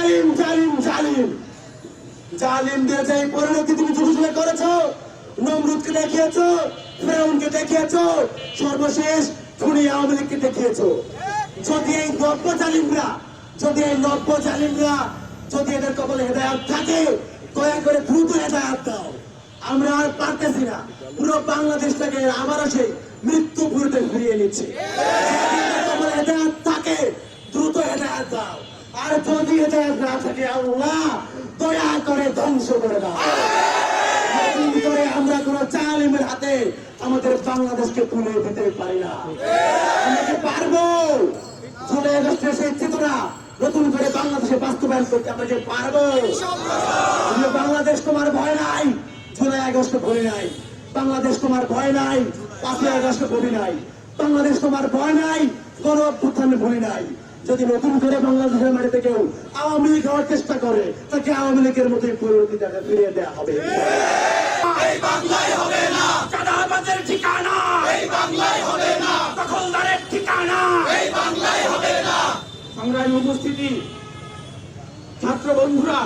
জালিম জালিম জালিম জালিমদের যে পরিণতি তুমি যুগে করেছো, নমরুদকে দেখিয়েছো, ফেরাউনকে দেখিয়েছো, সর্বশেষ খুনি আওয়ামী লীগকে দেখিয়েছো। যদি এই নব্য জালিমরা যদি এদের কপালে হেদায়াত থাকে, দয়া করে দ্রুত হেদায়াত দাও। আমরা আর পারতেছি না, পুরো বাংলাদেশটাকে আবারও সেই মৃত্যু পুরোতে ফিরিয়ে নিচ্ছে। যদি এদের কপালে হেদায়াত থাকে, দ্রুত হেদায়াত দাও। আর যদি হেদায়াত না থাকে, আল্লাহ দয়া করে ধ্বংস করে দাও। করে আমরা কোন জালিমের হাতে আমাদের বাংলাদেশকে তুলে দিতে পারি না। আমরা কি পারবো? জুলাই আগস্টের সেই চেতনা নতুন করে বাংলাদেশে বাস্তবায়ন করতে আমরা কি পারবো? বাংলাদেশ তোমার ভয় নাই, জুলাই আগস্ট ভয় নাই। বাংলাদেশ তোমার ভয় নাই, 5ই আগস্ট ভয় নাই। বাংলাদেশ তোমার ভয় নাই, গণ অভ্যুত্থান ভয় নাই। যদি নতুন করে বাংলাদেশের মাটিতে কেউ আওয়ামী লীগ হওয়ার চেষ্টা করে, তাকে আওয়ামী লীগের মতোই পরিণতি ফিরিয়ে দেওয়া হবে। এই বাংলায় হবে না চাঁদাবাজের ঠিকানা, এই বাংলায় হবে না দখলদারের ঠিকানা, এই বাংলায় হবে না। সংগ্রামী উপস্থিতি, ছাত্র বন্ধুরা,